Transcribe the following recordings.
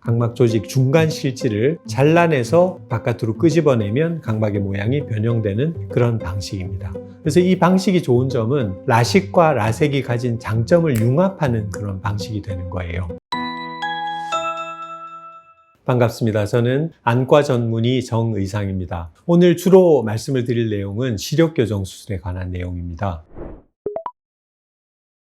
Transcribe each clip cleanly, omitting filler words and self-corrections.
각막 조직 중간 실지를 잘라내서 바깥으로 끄집어내면 각막의 모양이 변형되는 그런 방식입니다. 그래서 이 방식이 좋은 점은 라식과 라섹이 가진 장점을 융합하는 그런 방식이 되는 거예요. 반갑습니다. 저는 안과 전문의 정의상입니다. 오늘 주로 말씀을 드릴 내용은 시력교정 수술에 관한 내용입니다.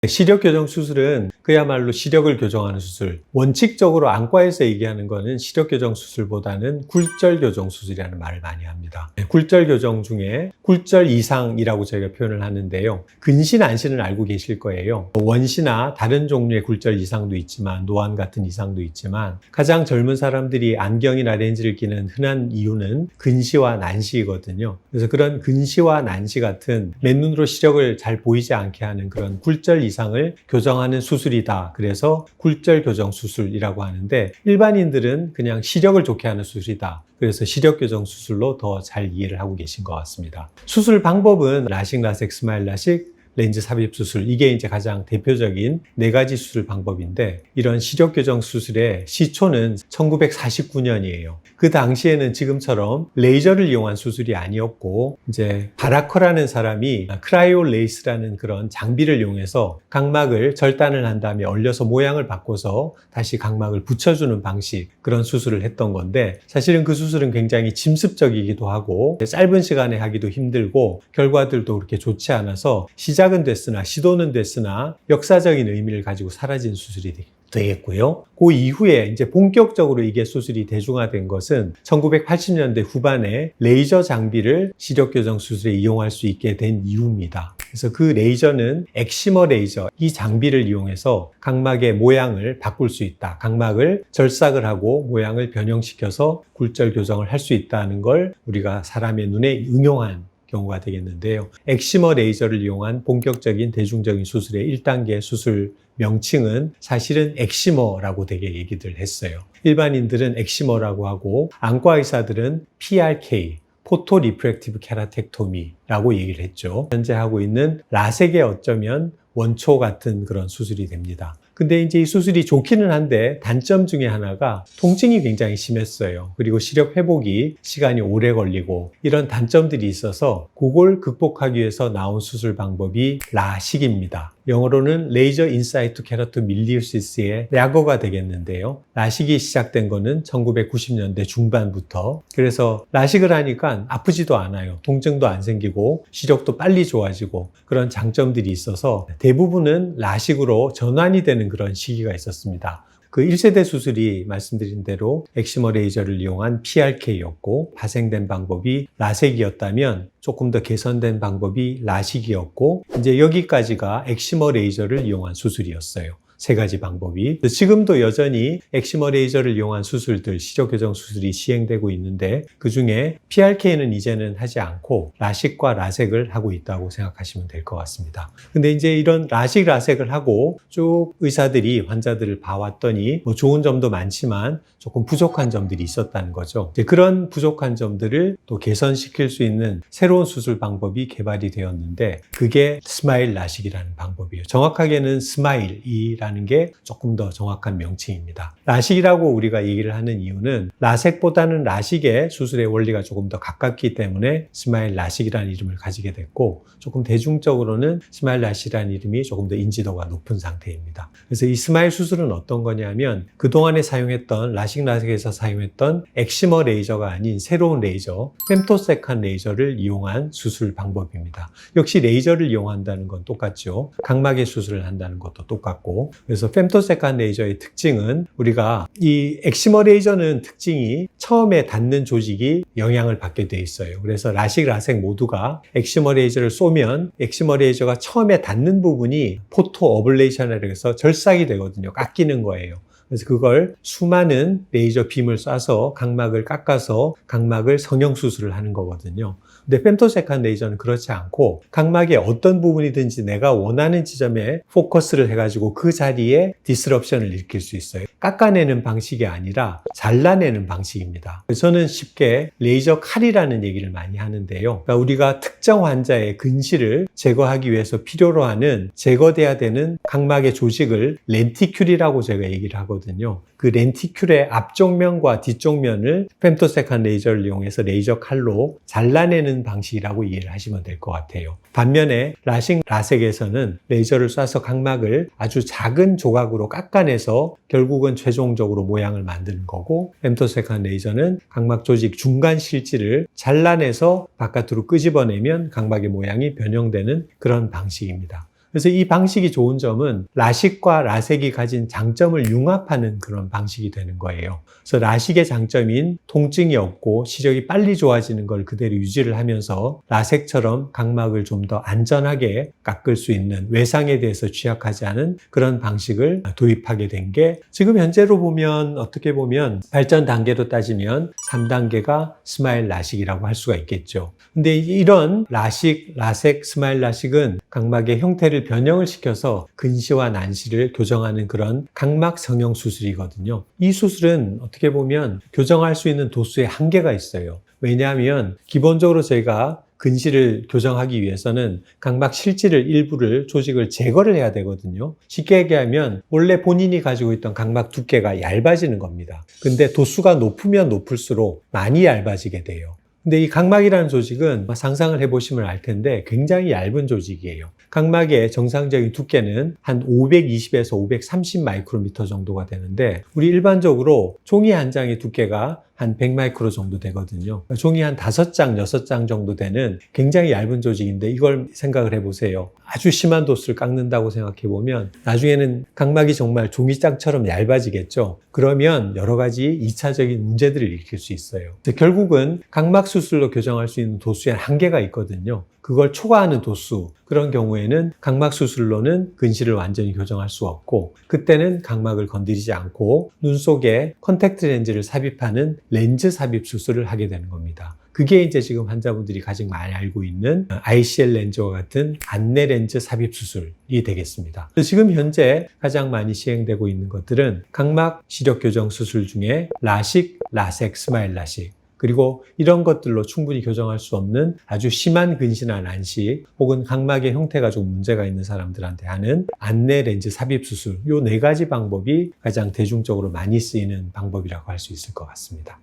시력교정 수술은 그야말로 시력을 교정하는 수술. 원칙적으로 안과에서 얘기하는 거는 시력교정 수술보다는 굴절교정 수술이라는 말을 많이 합니다. 굴절교정 중에 굴절 이상이라고 저희가 표현을 하는데요. 근신, 안신은 알고 계실 거예요. 원시나 다른 종류의 굴절 이상도 있지만, 노안 같은 이상도 있지만, 가장 젊은 사람들이 안경이나 렌즈를 끼는 흔한 이유는 근시와 난시이거든요. 그래서 그런 근시와 난시 같은 맨눈으로 시력을 잘 보이지 않게 하는 그런 굴절 이상을 교정하는 수술이다. 그래서 굴절 교정 수술이라고 하는데, 일반인들은 그냥 시력을 좋게 하는 수술이다. 그래서 시력 교정 수술로 더 잘 이해를 하고 계신 것 같습니다. 수술 방법은 라식, 라섹, 스마일 라식, 렌즈 삽입 수술, 이게 이제 가장 대표적인 4가지 수술 방법인데, 이런 시력 교정 수술의 시초는 1949년이에요. 그 당시에는 지금처럼 레이저를 이용한 수술이 아니었고, 이제 바라커라는 사람이 크라이올레이스라는 그런 장비를 이용해서 각막을 절단을 한 다음에 얼려서 모양을 바꿔서 다시 각막을 붙여주는 방식, 그런 수술을 했던 건데, 사실은 그 수술은 굉장히 짐습적이기도 하고 짧은 시간에 하기도 힘들고 결과들도 그렇게 좋지 않아서 시작은 됐으나, 시도는 됐으나 역사적인 의미를 가지고 사라진 수술이 되겠고요. 그 이후에 이제 본격적으로 이게 수술이 대중화된 것은 1980년대 후반에 레이저 장비를 시력교정 수술에 이용할 수 있게 된 이유입니다. 그래서 그 레이저는 엑시머 레이저, 이 장비를 이용해서 각막의 모양을 바꿀 수 있다. 각막을 절삭을 하고 모양을 변형시켜서 굴절 교정을 할 수 있다는 걸 우리가 사람의 눈에 응용한 경우가 되겠는데요. 엑시머 레이저를 이용한 본격적인 대중적인 수술의 1단계 수술 명칭은 사실은 엑시머라고 되게 얘기들 했어요. 일반인들은 엑시머라고 하고 안과 의사들은 PRK, 포토 리프렉티브 케라텍토미라고 얘기를 했죠. 현재 하고 있는 라섹의 어쩌면 원초 같은 그런 수술이 됩니다. 근데 이제 이 수술이 좋기는 한데 단점 중에 하나가 통증이 굉장히 심했어요. 그리고 시력 회복이 시간이 오래 걸리고 이런 단점들이 있어서 그걸 극복하기 위해서 나온 수술 방법이 라식입니다. 영어로는 레이저 인사이트 케라토 밀리오시스의 약어가 되겠는데요. 라식이 시작된 거는 1990년대 중반부터. 그래서 라식을 하니까 아프지도 않아요. 통증도 안 생기고 시력도 빨리 좋아지고 그런 장점들이 있어서 대부분은 라식으로 전환이 되는 그런 시기가 있었습니다. 그 1세대 수술이 말씀드린 대로 엑시머 레이저를 이용한 PRK였고 파생된 방법이 라섹이었다면 조금 더 개선된 방법이 라식이었고 이제 여기까지가 엑시머 레이저를 이용한 수술이었어요. 3가지 방법이. 지금도 여전히 엑시머 레이저를 이용한 수술들, 시력 교정 수술이 시행되고 있는데 그중에 PRK는 이제는 하지 않고 라식과 라섹을 하고 있다고 생각하시면 될 것 같습니다. 근데 이제 이런 라식, 라섹을 하고 쭉 의사들이 환자들을 봐왔더니 뭐 좋은 점도 많지만 조금 부족한 점들이 있었다는 거죠. 이제 그런 부족한 점들을 또 개선시킬 수 있는 새로운 수술 방법이 개발이 되었는데 그게 스마일 라식이라는 방법이에요. 정확하게는 스마일이라는 게 조금 더 정확한 명칭입니다. 라식이라고 우리가 얘기를 하는 이유는 라섹보다는 라식의 수술의 원리가 조금 더 가깝기 때문에 스마일 라식이라는 이름을 가지게 됐고 조금 대중적으로는 스마일 라식이라는 이름이 조금 더 인지도가 높은 상태입니다. 그래서 이 스마일 수술은 어떤 거냐면 그동안에 사용했던 라식에서 사용했던 엑시머 레이저가 아닌 새로운 레이저, femtosecond 레이저를 이용한 수술 방법입니다. 역시 레이저를 이용한다는 건 똑같죠. 각막의 수술을 한다는 것도 똑같고 그래서 femtosecond 레이저의 특징은 우리가 이 엑시머 레이저는 특징이 처음에 닿는 조직이 영향을 받게 돼 있어요. 그래서 라식, 라섹 모두가 엑시머 레이저를 쏘면 엑시머 레이저가 처음에 닿는 부분이 포토 어블레이션이라고 해서 절삭이 되거든요. 깎이는 거예요. 그래서 그걸 수많은 레이저 빔을 쏴서 각막을 깎아서 각막을 성형 수술을 하는 거거든요. 근데 femtosecond 레이저는 그렇지 않고 각막의 어떤 부분이든지 내가 원하는 지점에 포커스를 해가지고 그 자리에 디스럽션을 일으킬 수 있어요. 깎아내는 방식이 아니라 잘라내는 방식입니다. 저는 쉽게 레이저 칼이라는 얘기를 많이 하는데요. 그러니까 우리가 특정 환자의 근시를 제거하기 위해서 필요로 하는 제거돼야 되는 각막의 조직을 렌티큘이라고 제가 얘기를 하거든요. 거거든요. 그 렌티큘의 앞쪽 면과 뒤쪽 면을 femtoseconds 레이저를 이용해서 레이저 칼로 잘라내는 방식이라고 이해를 하시면 될 것 같아요. 반면에 라식, 라섹에서는 레이저를 쏴서 각막을 아주 작은 조각으로 깎아내서 결국은 최종적으로 모양을 만드는 거고, femtoseconds 레이저는 각막 조직 중간 실지를 잘라내서 바깥으로 끄집어내면 각막의 모양이 변형되는 그런 방식입니다. 그래서 이 방식이 좋은 점은 라식과 라섹이 가진 장점을 융합하는 그런 방식이 되는 거예요. 그래서 라식의 장점인 통증이 없고 시력이 빨리 좋아지는 걸 그대로 유지를 하면서 라섹처럼 각막을 좀 더 안전하게 깎을 수 있는, 외상에 대해서 취약하지 않은 그런 방식을 도입하게 된 게, 지금 현재로 보면 어떻게 보면 발전 단계로 따지면 3단계가 스마일 라식이라고 할 수가 있겠죠. 근데 이런 라식, 라섹, 스마일 라식은 각막의 형태를 변형을 시켜서 근시와 난시를 교정하는 그런 각막 성형 수술이거든요. 이 수술은 어떻게 보면 교정할 수 있는 도수에 한계가 있어요. 왜냐하면 기본적으로 저희가 근시를 교정하기 위해서는 각막 실지를 일부를, 조직을 제거를 해야 되거든요. 쉽게 얘기하면 원래 본인이 가지고 있던 각막 두께가 얇아지는 겁니다. 근데 도수가 높으면 높을수록 많이 얇아지게 돼요. 근데 이 각막이라는 조직은 상상을 해보시면 알 텐데 굉장히 얇은 조직이에요. 각막의 정상적인 두께는 한 520에서 530 마이크로미터 정도가 되는데, 우리 일반적으로 종이 한 장의 두께가 한 100 마이크로 정도 되거든요. 종이 한 5장, 6장 정도 되는 굉장히 얇은 조직인데, 이걸 생각을 해보세요. 아주 심한 도수를 깎는다고 생각해보면 나중에는 각막이 정말 종이장처럼 얇아지겠죠. 그러면 여러 가지 2차적인 문제들을 일으킬 수 있어요. 결국은 각막 수술로 교정할 수 있는 도수에 한계가 있거든요. 그걸 초과하는 도수, 그런 경우에는 각막 수술로는 근시를 완전히 교정할 수 없고, 그때는 각막을 건드리지 않고 눈 속에 컨택트 렌즈를 삽입하는 렌즈 삽입 수술을 하게 되는 겁니다. 그게 이제 지금 환자분들이 가장 많이 알고 있는 ICL 렌즈와 같은 안내 렌즈 삽입 수술이 되겠습니다. 지금 현재 가장 많이 시행되고 있는 것들은 각막 시력 교정 수술 중에 라식, 라섹, 스마일 라식, 그리고 이런 것들로 충분히 교정할 수 없는 아주 심한 근시나 난시, 혹은 각막의 형태가 좀 문제가 있는 사람들한테 하는 안내 렌즈 삽입 수술, 이 4가지 방법이 가장 대중적으로 많이 쓰이는 방법이라고 할 수 있을 것 같습니다.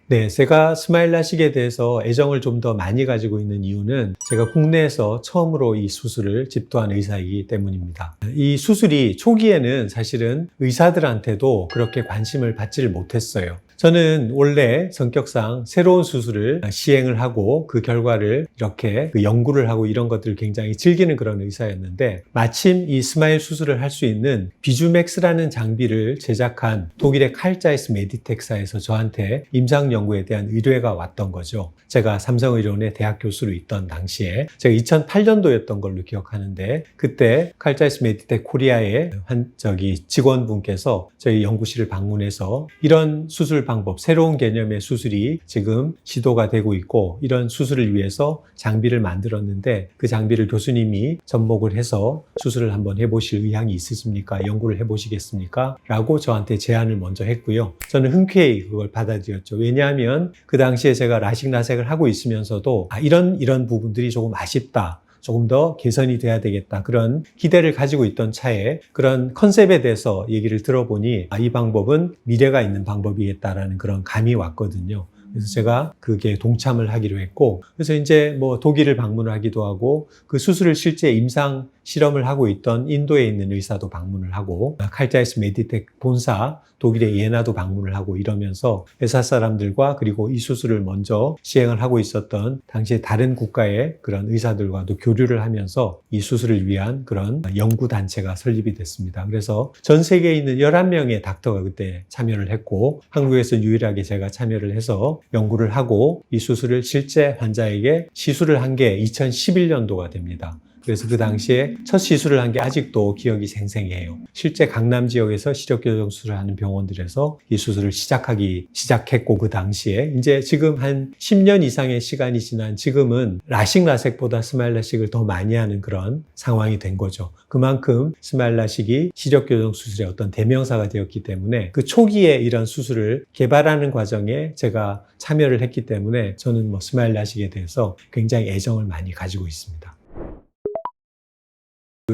네, 제가 스마일 라식에 대해서 애정을 좀 더 많이 가지고 있는 이유는 제가 국내에서 처음으로 이 수술을 집도한 의사이기 때문입니다. 이 수술이 초기에는 사실은 의사들한테도 그렇게 관심을 받지를 못했어요. 저는 원래 성격상 새로운 수술을 시행을 하고 그 결과를 이렇게 연구를 하고 이런 것들을 굉장히 즐기는 그런 의사였는데, 마침 이 스마일 수술을 할 수 있는 비주맥스라는 장비를 제작한 독일의 칼 자이스 메디텍사에서 저한테 임상 연구에 대한 의뢰가 왔던 거죠. 제가 삼성의료원의 대학 교수로 있던 당시에, 제가 2008년도였던 걸로 기억하는데, 그때 칼 자이스 메디텍 코리아의 직원분께서 저희 연구실을 방문해서 이런 수술 방법, 새로운 개념의 수술이 지금 시도가 되고 있고, 이런 수술을 위해서 장비를 만들었는데 그 장비를 교수님이 접목을 해서 수술을 한번 해보실 의향이 있으십니까? 연구를 해보시겠습니까? 라고 저한테 제안을 먼저 했고요. 저는 흔쾌히 그걸 받아들였죠. 왜냐하면 그 당시에 제가 라식, 라섹을 하고 있으면서도 이런 부분들이 조금 아쉽다, 조금 더 개선이 돼야 되겠다, 그런 기대를 가지고 있던 차에 그런 컨셉에 대해서 얘기를 들어보니 이 방법은 미래가 있는 방법이겠다라는 그런 감이 왔거든요. 그래서 제가 그게 동참을 하기로 했고, 그래서 이제 독일을 방문을 하기도 하고, 그 수술을 실제 임상 실험을 하고 있던 인도에 있는 의사도 방문을 하고, 칼 자이스 메디텍 본사 독일의 이에나도 방문을 하고, 이러면서 회사 사람들과 그리고 이 수술을 먼저 시행을 하고 있었던 당시에 다른 국가의 그런 의사들과도 교류를 하면서 이 수술을 위한 그런 연구단체가 설립이 됐습니다. 그래서 전 세계에 있는 11명의 닥터가 그때 참여를 했고, 한국에서 유일하게 제가 참여를 해서 연구를 하고 이 수술을 실제 환자에게 시술을 한 게 2011년도가 됩니다. 그래서 그 당시에 첫 시술을 한 게 아직도 기억이 생생해요. 실제 강남 지역에서 시력교정 수술을 하는 병원들에서 이 수술을 시작했고, 그 당시에 이제 지금 한 10년 이상의 시간이 지난 지금은 라식, 라섹보다 스마일 라식을 더 많이 하는 그런 상황이 된 거죠. 그만큼 스마일 라식이 시력교정 수술의 어떤 대명사가 되었기 때문에, 그 초기에 이런 수술을 개발하는 과정에 제가 참여를 했기 때문에 저는 스마일 라식에 대해서 굉장히 애정을 많이 가지고 있습니다.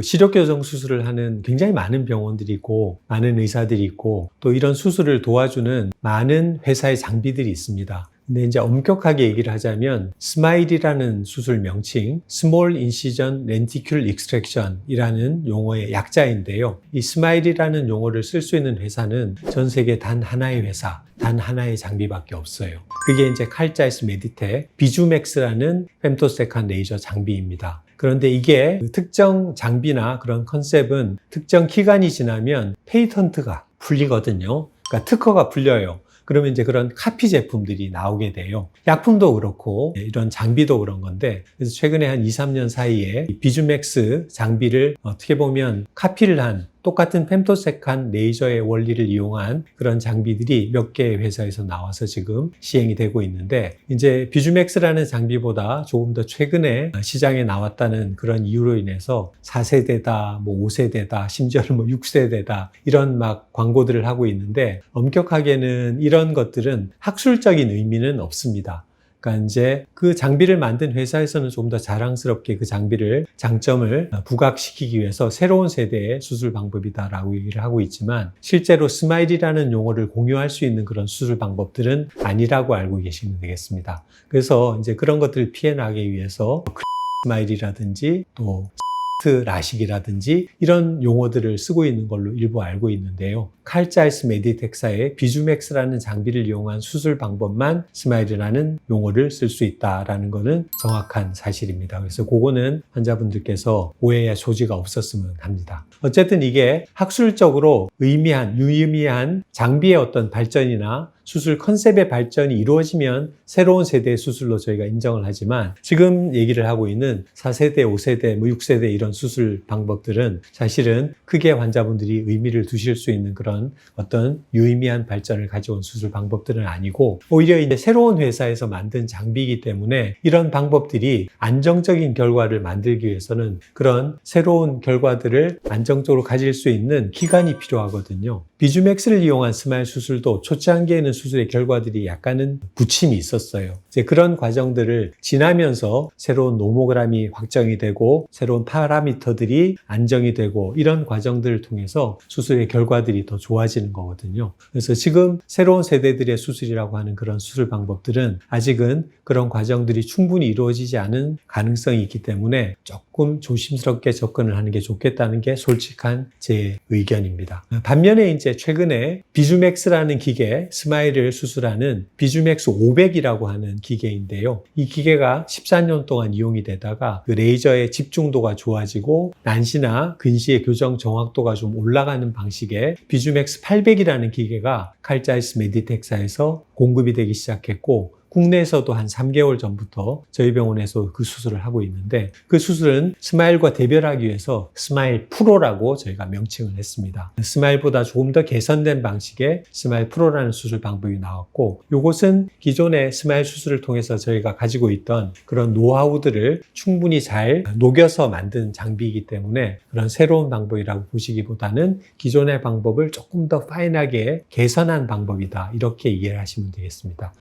시력교정 수술을 하는 굉장히 많은 병원들이 있고 많은 의사들이 있고 또 이런 수술을 도와주는 많은 회사의 장비들이 있습니다. 근데 이제 엄격하게 얘기를 하자면 스마일이라는 수술 명칭, Small Incision Lenticular Extraction이라는 용어의 약자인데요. 이 스마일이라는 용어를 쓸 수 있는 회사는 전 세계 단 하나의 회사, 단 하나의 장비밖에 없어요. 그게 이제 칼자이스 메디텍 비주맥스라는 femtosecond 레이저 장비입니다. 그런데 이게 특정 장비나 그런 컨셉은 특정 기간이 지나면 페이턴트가 풀리거든요. 그러니까 특허가 풀려요. 그러면 이제 그런 카피 제품들이 나오게 돼요. 약품도 그렇고 이런 장비도 그런 건데 그래서 최근에 한 2, 3년 사이에 비주맥스 장비를 어떻게 보면 카피를 한 똑같은 femtosecond 레이저의 원리를 이용한 그런 장비들이 몇 개의 회사에서 나와서 지금 시행이 되고 있는데 이제 비주맥스라는 장비보다 조금 더 최근에 시장에 나왔다는 그런 이유로 인해서 4세대다, 뭐 5세대다, 심지어는 뭐 6세대다 이런 막 광고들을 하고 있는데 엄격하게는 이런 것들은 학술적인 의미는 없습니다. 그러니까 이제 그 장비를 만든 회사에서는 좀 더 자랑스럽게 그 장비를 장점을 부각시키기 위해서 새로운 세대의 수술 방법이다라고 얘기를 하고 있지만 실제로 스마일이라는 용어를 공유할 수 있는 그런 수술 방법들은 아니라고 알고 계시면 되겠습니다. 그래서 이제 그런 것들을 피해 나기 위해서 스마일이라든지 또 라식이라든지 이런 용어들을 쓰고 있는 걸로 일부 알고 있는데요. 칼자이스 메디텍사의 비주맥스라는 장비를 이용한 수술 방법만 스마일이라는 용어를 쓸 수 있다라는 것은 정확한 사실입니다. 그래서 그거는 환자분들께서 오해의 소지가 없었으면 합니다. 어쨌든 이게 학술적으로 유의미한 장비의 어떤 발전이나 수술 컨셉의 발전이 이루어지면 새로운 세대의 수술로 저희가 인정을 하지만 지금 얘기를 하고 있는 4세대, 5세대, 6세대 이런 수술 방법들은 사실은 크게 환자분들이 의미를 두실 수 있는 그런 어떤 유의미한 발전을 가져온 수술 방법들은 아니고 오히려 이제 새로운 회사에서 만든 장비이기 때문에 이런 방법들이 안정적인 결과를 만들기 위해서는 그런 새로운 결과들을 안정적으로 가질 수 있는 기간이 필요하거든요. 비주맥스를 이용한 스마일 수술도 초창기에는 수술의 결과들이 약간은 부침이 있었어요. 이제 그런 과정들을 지나면서 새로운 노모그램이 확정이 되고 새로운 파라미터들이 안정이 되고 이런 과정들을 통해서 수술의 결과들이 더 좋아지는 거거든요. 그래서 지금 새로운 세대들의 수술이라고 하는 그런 수술 방법들은 아직은 그런 과정들이 충분히 이루어지지 않은 가능성이 있기 때문에 조금 조심스럽게 접근을 하는 게 좋겠다는 게 솔직한 제 의견입니다. 반면에 이제 최근에 비주맥스라는 기계, 스마일을 수술하는 비주맥스 500이라고 하는 기계인데요. 이 기계가 14년 동안 이용이 되다가 그 레이저의 집중도가 좋아지고 난시나 근시의 교정 정확도가 좀 올라가는 방식의 비주맥스 800이라는 기계가 칼자이스 메디텍사에서 공급이 되기 시작했고 국내에서도 한 3개월 전부터 저희 병원에서 그 수술을 하고 있는데 그 수술은 스마일과 대별하기 위해서 스마일 프로라고 저희가 명칭을 했습니다. 스마일보다 조금 더 개선된 방식의 스마일 프로라는 수술 방법이 나왔고 이것은 기존의 스마일 수술을 통해서 저희가 가지고 있던 그런 노하우들을 충분히 잘 녹여서 만든 장비이기 때문에 그런 새로운 방법이라고 보시기보다는 기존의 방법을 조금 더 파인하게 개선한 방법이다 이렇게 이해를 하시면 되겠습니다.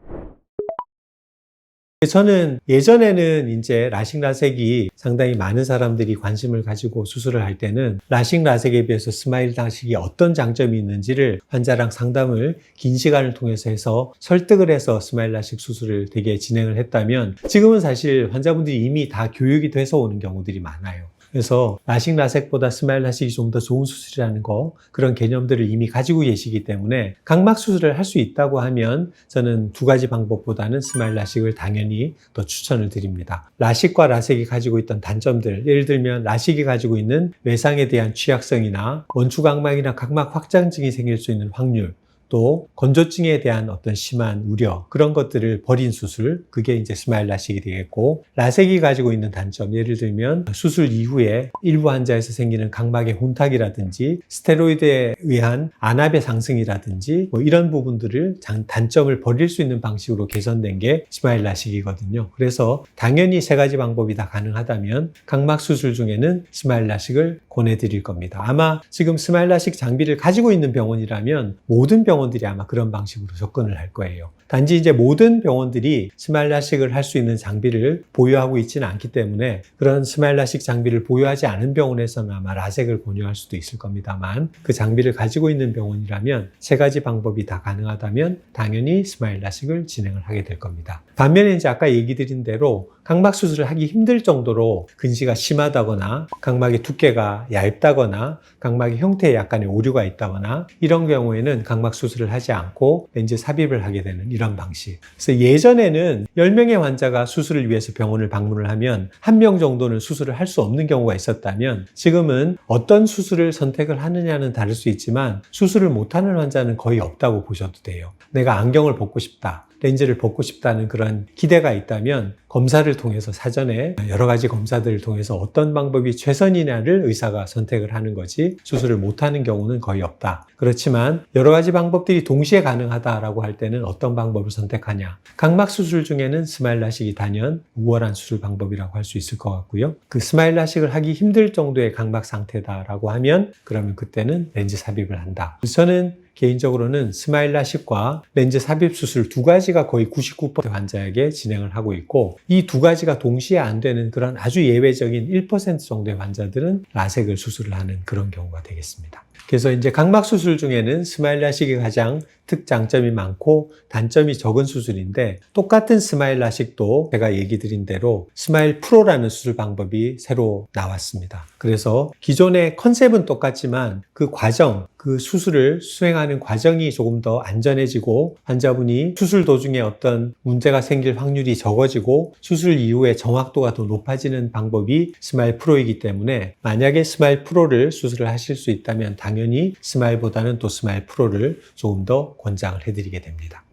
저는 예전에는 이제 라식 라섹이 상당히 많은 사람들이 관심을 가지고 수술을 할 때는 라식 라섹에 비해서 스마일 라식이 어떤 장점이 있는지를 환자랑 상담을 긴 시간을 통해서 해서 설득을 해서 스마일 라식 수술을 되게 진행을 했다면 지금은 사실 환자분들이 이미 다 교육이 돼서 오는 경우들이 많아요. 그래서 라식 라섹보다 스마일 라식이 좀 더 좋은 수술이라는 거 그런 개념들을 이미 가지고 계시기 때문에 각막 수술을 할 수 있다고 하면 저는 두 가지 방법보다는 스마일 라식을 당연히 더 추천을 드립니다. 라식과 라섹이 가지고 있던 단점들 예를 들면 라식이 가지고 있는 외상에 대한 취약성이나 원추각막이나 각막 확장증이 생길 수 있는 확률 또 건조증에 대한 어떤 심한 우려 그런 것들을 버린 수술 그게 이제 스마일 라식이 되겠고 라섹이 가지고 있는 단점 예를 들면 수술 이후에 일부 환자에서 생기는 각막의 혼탁이라든지 스테로이드에 의한 안압의 상승이라든지 뭐 이런 부분들을 단점을 버릴 수 있는 방식으로 개선된 게 스마일 라식이거든요. 그래서 당연히 세 가지 방법이 다 가능하다면 각막 수술 중에는 스마일 라식을 권해드릴 겁니다. 아마 지금 스마일 라식 장비를 가지고 있는 병원이라면 모든 병원 병원들이 아마 그런 방식으로 접근을 할 거예요. 단지 이제 모든 병원들이 스마일 라식을 할 수 있는 장비를 보유하고 있지는 않기 때문에 그런 스마일 라식 장비를 보유하지 않은 병원에서는 아마 라섹을 권유할 수도 있을 겁니다만, 그 장비를 가지고 있는 병원이라면 세 가지 방법이 다 가능하다면 당연히 스마일 라식을 진행을 하게 될 겁니다. 반면에 이제 아까 얘기 드린 대로 각막 수술을 하기 힘들 정도로 근시가 심하다거나 각막의 두께가 얇다거나 각막의 형태에 약간의 오류가 있다거나 이런 경우에는 각막 수술을 하지 않고 렌즈 삽입을 하게 되는 이런 방식. 그래서 예전에는 10명의 환자가 수술을 위해서 병원을 방문을 하면 1명 정도는 수술을 할 수 없는 경우가 있었다면, 지금은 어떤 수술을 선택을 하느냐는 다를 수 있지만 수술을 못하는 환자는 거의 없다고 보셔도 돼요. 내가 안경을 벗고 싶다, 렌즈를 벗고 싶다는 그런 기대가 있다면 검사를 통해서 사전에 여러 가지 검사들을 통해서 어떤 방법이 최선이냐를 의사가 선택을 하는 거지, 수술을 못하는 경우는 거의 없다. 그렇지만 여러 가지 방법들이 동시에 가능하다라고 할 때는 어떤 방법을 선택하냐. 각막 수술 중에는 스마일 라식이 단연 우월한 수술 방법이라고 할 수 있을 것 같고요. 그 스마일 라식을 하기 힘들 정도의 각막 상태다라고 하면 그러면 그때는 렌즈 삽입을 한다. 저는 개인적으로는 스마일 라식과 렌즈 삽입 수술 두 가지가 거의 99% 환자에게 진행을 하고 있고, 이 두 가지가 동시에 안 되는 그런 아주 예외적인 1% 정도의 환자들은 라섹을 수술을 하는 그런 경우가 되겠습니다. 그래서 이제 각막 수술 중에는 스마일 라식이 가장 특장점이 많고 단점이 적은 수술인데, 똑같은 스마일 라식도 제가 얘기 드린 대로 스마일 프로라는 수술 방법이 새로 나왔습니다. 그래서 기존의 컨셉은 똑같지만 그 과정, 그 수술을 수행하는 과정이 조금 더 안전해지고 환자분이 수술 도중에 어떤 문제가 생길 확률이 적어지고 수술 이후에 정확도가 더 높아지는 방법이 스마일 프로이기 때문에, 만약에 스마일 프로를 수술을 하실 수 있다면 당연히 스마일보다는 또 스마일 프로를 조금 더 권장을 해드리게 됩니다.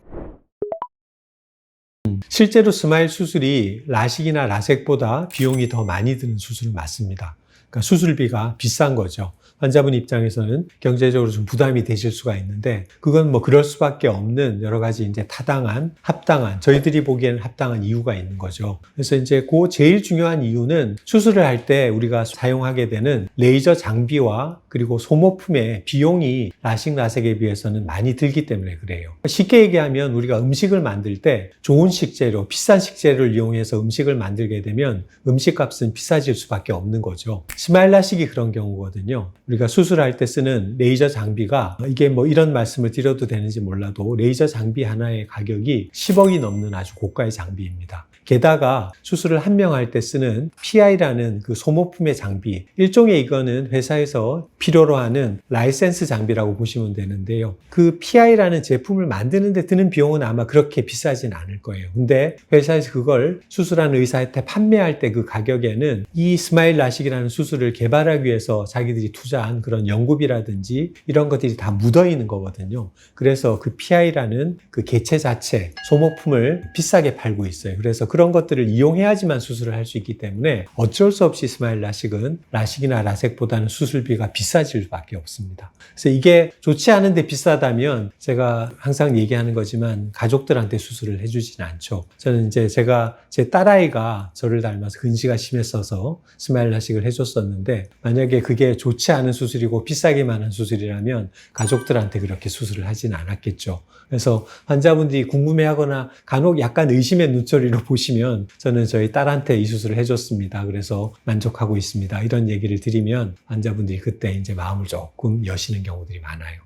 실제로 스마일 수술이 라식이나 라섹보다 비용이 더 많이 드는 수술은 맞습니다. 그러니까 수술비가 비싼 거죠. 환자분 입장에서는 경제적으로 좀 부담이 되실 수가 있는데, 그건 뭐 그럴 수밖에 없는 여러 가지 이제 타당한, 합당한, 저희들이 보기에는 합당한 이유가 있는 거죠. 그래서 이제 그 제일 중요한 이유는 수술을 할 때 우리가 사용하게 되는 레이저 장비와 그리고 소모품의 비용이 라식, 라섹에 비해서는 많이 들기 때문에 그래요. 쉽게 얘기하면 우리가 음식을 만들 때 좋은 식재료, 비싼 식재료를 이용해서 음식을 만들게 되면 음식값은 비싸질 수밖에 없는 거죠. 스마일 라식이 그런 경우거든요. 우리가 수술할 때 쓰는 레이저 장비가, 이게 뭐 이런 말씀을 드려도 되는지 몰라도 레이저 장비 하나의 가격이 10억이 넘는 아주 고가의 장비입니다. 게다가 수술을 한 명 할 때 쓰는 PI라는 그 소모품의 장비, 일종의 이거는 회사에서 필요로 하는 라이센스 장비라고 보시면 되는데요. 그 PI라는 제품을 만드는 데 드는 비용은 아마 그렇게 비싸진 않을 거예요. 근데 회사에서 그걸 수술한 의사한테 판매할 때 그 가격에는 이 스마일 라식이라는 수술을 개발하기 위해서 자기들이 투자한 그런 연구비라든지 이런 것들이 다 묻어 있는 거거든요. 그래서 그 PI라는 그 개체 자체, 소모품을 비싸게 팔고 있어요. 그래서 그런 것들을 이용해야지만 수술을 할 수 있기 때문에 어쩔 수 없이 스마일 라식은 라식이나 라섹보다는 수술비가 비싸질 수밖에 없습니다. 그래서 이게 좋지 않은데 비싸다면 제가 항상 얘기하는 거지만 가족들한테 수술을 해주지는 않죠. 저는 이제 제가 제 딸아이가 저를 닮아서 근시가 심했어서 스마일 라식을 해줬었는데, 만약에 그게 좋지 않은 수술이고 비싸기만 한 수술이라면 가족들한테 그렇게 수술을 하지는 않았겠죠. 그래서 환자분들이 궁금해하거나 간혹 약간 의심의 눈초리로 보시면 저는 저희 딸한테 이 수술을 해줬습니다. 그래서 만족하고 있습니다. 이런 얘기를 드리면 환자분들이 그때 이제 마음을 조금 여시는 경우들이 많아요.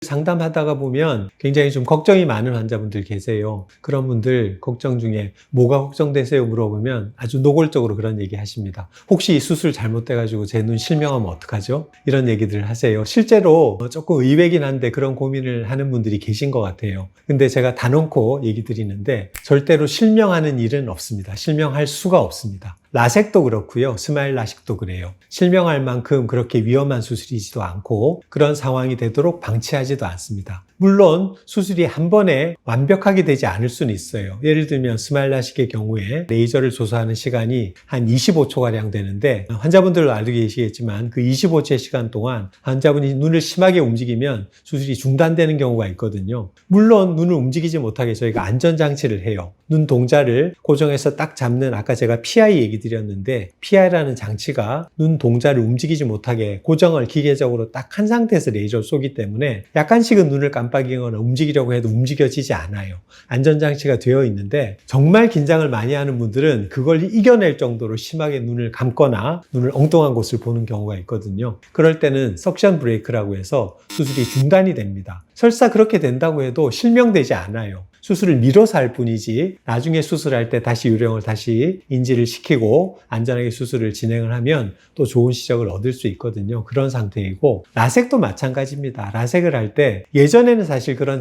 상담하다가 보면 굉장히 좀 걱정이 많은 환자분들 계세요. 그런 분들 걱정 중에 뭐가 걱정되세요? 물어보면 아주 노골적으로 그런 얘기 하십니다. 혹시 이 수술 잘못돼가지고 제 눈 실명하면 어떡하죠? 이런 얘기들을 하세요. 실제로 조금 의외긴 한데 그런 고민을 하는 분들이 계신 것 같아요. 근데 제가 단언코 얘기 드리는데 절대로 실명하는 일은 없습니다. 실명할 수가 없습니다. 라섹도 그렇고요. 스마일 라식도 그래요. 실명할 만큼 그렇게 위험한 수술이지도 않고 그런 상황이 되도록 방치하지도 않습니다. 물론 수술이 한 번에 완벽하게 되지 않을 수는 있어요. 예를 들면 스마일 라식의 경우에 레이저를 조사하는 시간이 한 25초가량 되는데, 환자분들도 알고 계시겠지만 그 25초의 시간 동안 환자분이 눈을 심하게 움직이면 수술이 중단되는 경우가 있거든요. 물론 눈을 움직이지 못하게 저희가 안전장치를 해요. 눈 동자를 고정해서 딱 잡는, 아까 제가 PI 얘기 드렸는데 PI라는 장치가 눈 동자를 움직이지 못하게 고정을 기계적으로 딱 한 상태에서 레이저를 쏘기 때문에 약간씩은 눈을 깜빡이거나 움직이려고 해도 움직여지지 않아요. 안전장치가 되어 있는데 정말 긴장을 많이 하는 분들은 그걸 이겨낼 정도로 심하게 눈을 감거나 눈을 엉뚱한 곳을 보는 경우가 있거든요. 그럴 때는 석션 브레이크라고 해서 수술이 중단이 됩니다. 설사 그렇게 된다고 해도 실명되지 않아요. 수술을 미뤄서 할 뿐이지 나중에 수술할 때 다시 요령을 다시 인지를 시키고 안전하게 수술을 진행을 하면 또 좋은 시력을 얻을 수 있거든요. 그런 상태이고 라섹도 마찬가지입니다. 라섹을 할 때 예전에는 사실 그런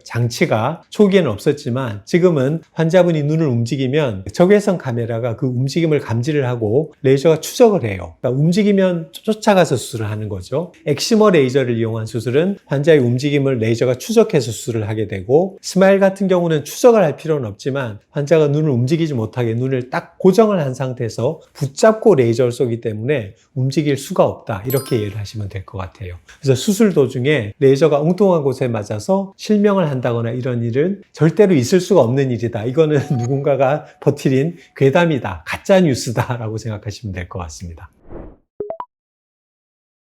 장치가 초기에는 없었지만 지금은 환자분이 눈을 움직이면 적외선 카메라가 그 움직임을 감지를 하고 레이저가 추적을 해요. 그러니까 움직이면 쫓아가서 수술을 하는 거죠. 엑시머 레이저를 이용한 수술은 환자의 움직임을 레이저가 추적해서 수술을 하게 되고 스마일 같은 경우는 추적을 할 필요는 없지만 환자가 눈을 움직이지 못하게 눈을 딱 고정을 한 상태에서 붙잡고 레이저를 쏘기 때문에 움직일 수가 없다. 이렇게 이해를 하시면 될 것 같아요. 그래서 수술 도중에 레이저가 엉뚱한 곳에 맞아서 실명을 한다거나 이런 일은 절대로 있을 수가 없는 일이다. 이거는 누군가가 퍼뜨린 괴담이다. 가짜 뉴스다라고 생각하시면 될 것 같습니다.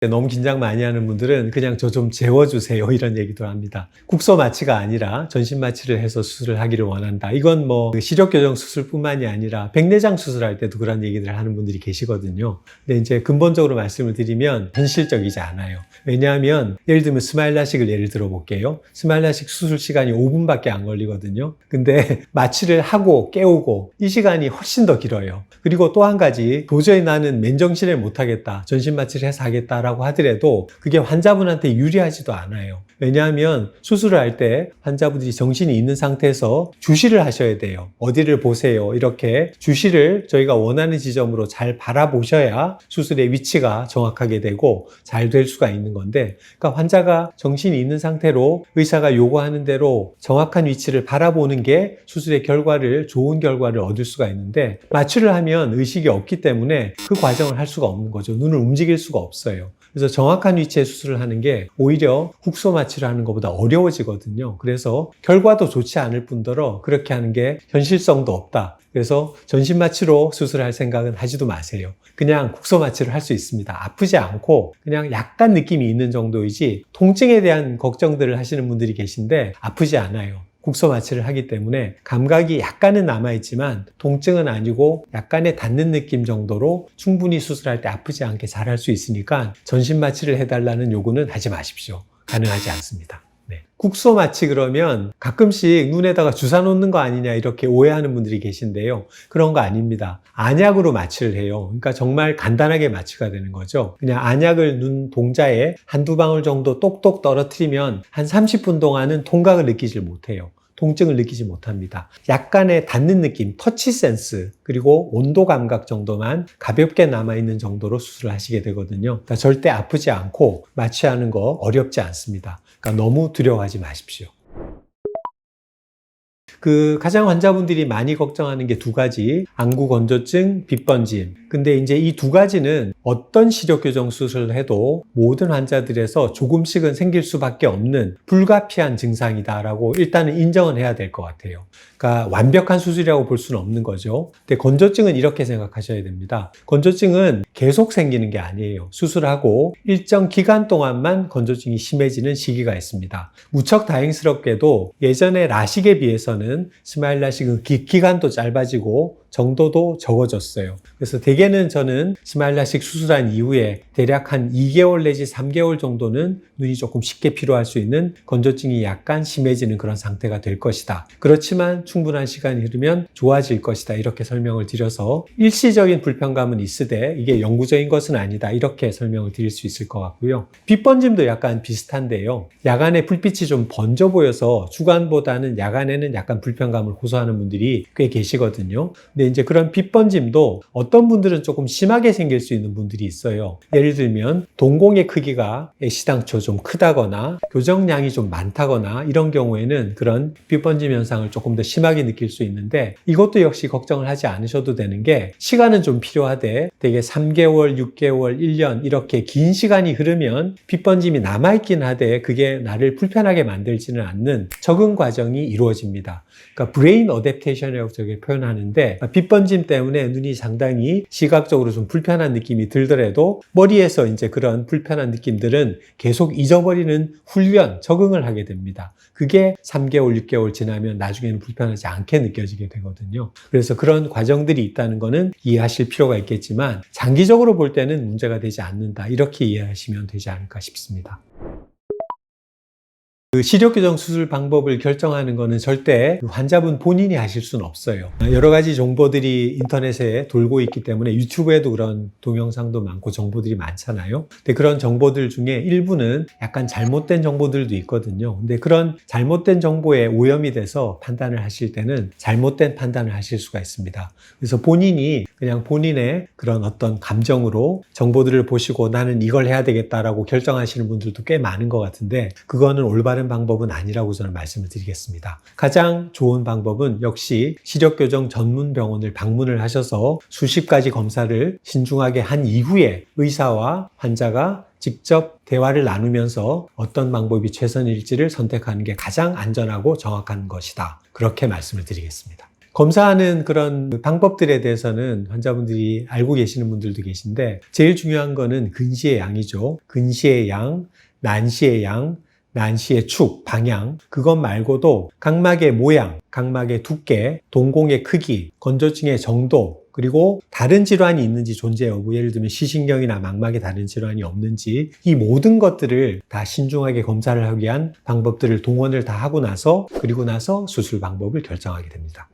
너무 긴장 많이 하는 분들은 그냥 저 좀 재워주세요 이런 얘기도 합니다. 국소 마취가 아니라 전신 마취를 해서 수술을 하기를 원한다. 이건 뭐 시력 교정 수술뿐만이 아니라 백내장 수술할 때도 그런 얘기들을 하는 분들이 계시거든요. 근데 이제 근본적으로 말씀을 드리면 현실적이지 않아요. 왜냐하면 예를 들면 스마일 라식을 예를 들어 볼게요. 스마일 라식 수술 시간이 5분밖에 안 걸리거든요. 근데 마취를 하고 깨우고 이 시간이 훨씬 더 길어요. 그리고 또 한 가지 도저히 나는 맨정신에 못하겠다. 전신 마취를 해서 하겠다라고 하더라도 그게 환자분한테 유리하지도 않아요. 왜냐하면 수술을 할 때 환자분들이 정신이 있는 상태에서 주시를 하셔야 돼요. 어디를 보세요. 이렇게 주시를 저희가 원하는 지점으로 잘 바라보셔야 수술의 위치가 정확하게 되고 잘 될 수가 있는 건데, 그러니까 환자가 정신이 있는 상태로 의사가 요구하는 대로 정확한 위치를 바라보는 게 수술의 결과를 좋은 결과를 얻을 수가 있는데 마취를 하면 의식이 없기 때문에 그 과정을 할 수가 없는 거죠. 눈을 움직일 수가 없어요. 그래서 정확한 위치에 수술을 하는 게 오히려 국소 마취를 하는 것보다 어려워지거든요. 그래서 결과도 좋지 않을 뿐더러 그렇게 하는 게 현실성도 없다. 그래서 전신 마취로 수술할 생각은 하지도 마세요. 그냥 국소 마취를 할 수 있습니다. 아프지 않고 그냥 약간 느낌이 있는 정도이지 통증에 대한 걱정들을 하시는 분들이 계신데 아프지 않아요. 국소 마취를 하기 때문에 감각이 약간은 남아있지만 통증은 아니고 약간의 닿는 느낌 정도로 충분히 수술할 때 아프지 않게 잘 할 수 있으니까 전신 마취를 해달라는 요구는 하지 마십시오. 가능하지 않습니다. 네. 국소 마취 그러면 가끔씩 눈에다가 주사 놓는 거 아니냐 이렇게 오해하는 분들이 계신데요. 그런 거 아닙니다. 안약으로 마취를 해요. 그러니까 정말 간단하게 마취가 되는 거죠. 그냥 안약을 눈 동자에 한두 방울 정도 똑똑 떨어뜨리면 한 30분 동안은 통각을 느끼질 못해요. 통증을 느끼지 못합니다. 약간의 닿는 느낌, 터치 센스, 그리고 온도 감각 정도만 가볍게 남아있는 정도로 수술을 하시게 되거든요. 그러니까 절대 아프지 않고 마취하는 거 어렵지 않습니다. 그러니까 너무 두려워하지 마십시오. 가장 환자분들이 많이 걱정하는 게 두 가지, 안구 건조증, 빗번짐. 근데 이제 이 두 가지는 어떤 시력 교정 수술을 해도 모든 환자들에서 조금씩은 생길 수밖에 없는 불가피한 증상이다라고 일단은 인정은 해야 될 것 같아요. 그러니까 완벽한 수술이라고 볼 수는 없는 거죠. 근데 건조증은 이렇게 생각하셔야 됩니다. 건조증은 계속 생기는 게 아니에요. 수술하고 일정 기간 동안만 건조증이 심해지는 시기가 있습니다. 무척 다행스럽게도 예전에 라식에 비해서는 스마일 라식은 기간도 짧아지고 정도도 적어졌어요. 그래서 대개는 저는 스마일 라식 수술한 이후에 대략 한 2개월 내지 3개월 정도는 눈이 조금 쉽게 피로할 수 있는 건조증이 약간 심해지는 그런 상태가 될 것이다. 그렇지만 충분한 시간이 흐르면 좋아질 것이다. 이렇게 설명을 드려서 일시적인 불편감은 있으되 이게 영구적인 것은 아니다. 이렇게 설명을 드릴 수 있을 것 같고요. 빗번짐도 약간 비슷한데요. 야간에 불빛이 좀 번져 보여서 주간보다는 야간에는 약간 불편감을 호소하는 분들이 꽤 계시거든요. 근데 이제 그런 빗번짐도 어떤 분들은 조금 심하게 생길 수 있는 분들이 있어요. 예를 들면 동공의 크기가 애시당초 좀 크다거나 교정량이 좀 많다거나 이런 경우에는 그런 빗번짐 현상을 조금 더 심하게 느낄 수 있는데 이것도 역시 걱정을 하지 않으셔도 되는 게 시간은 좀 필요하되 되게 3개월, 6개월, 1년 이렇게 긴 시간이 흐르면 빗번짐이 남아있긴 하되 그게 나를 불편하게 만들지는 않는 적응 과정이 이루어집니다. 그러니까 브레인 어댑테이션이라고 저게 표현하는데 빛번짐 때문에 눈이 상당히 시각적으로 좀 불편한 느낌이 들더라도 머리에서 이제 그런 불편한 느낌들은 계속 잊어버리는 훈련, 적응을 하게 됩니다. 그게 3개월, 6개월 지나면 나중에는 불편하지 않게 느껴지게 되거든요. 그래서 그런 과정들이 있다는 거는 이해하실 필요가 있겠지만 장기적으로 볼 때는 문제가 되지 않는다. 이렇게 이해하시면 되지 않을까 싶습니다. 그 시력교정 수술 방법을 결정하는 것은 절대 환자분 본인이 하실 수는 없어요. 여러 가지 정보들이 인터넷에 돌고 있기 때문에 유튜브에도 그런 동영상도 많고 정보들이 많잖아요. 근데 그런 정보들 중에 일부는 약간 잘못된 정보들도 있거든요. 근데 그런 잘못된 정보에 오염이 돼서 판단을 하실 때는 잘못된 판단을 하실 수가 있습니다. 그래서 본인이 그냥 본인의 그런 어떤 감정으로 정보들을 보시고 나는 이걸 해야 되겠다라고 결정하시는 분들도 꽤 많은 것 같은데 그거는 올바른 방법은 아니라고 저는 말씀을 드리겠습니다. 가장 좋은 방법은 역시 시력교정 전문 병원을 방문을 하셔서 수십 가지 검사를 신중하게 한 이후에 의사와 환자가 직접 대화를 나누면서 어떤 방법이 최선일지를 선택하는 게 가장 안전하고 정확한 것이다. 그렇게 말씀을 드리겠습니다. 검사하는 그런 방법들에 대해서는 환자분들이 알고 계시는 분들도 계신데 제일 중요한 거는 근시의 양이죠. 근시의 양, 난시의 양, 난시의 축, 방향, 그것 말고도 각막의 모양, 각막의 두께, 동공의 크기, 건조증의 정도, 그리고 다른 질환이 있는지 존재 여부, 예를 들면 시신경이나 망막에 다른 질환이 없는지 이 모든 것들을 다 신중하게 검사를 하기 위한 방법들을 동원을 다 하고 나서 그리고 나서 수술 방법을 결정하게 됩니다.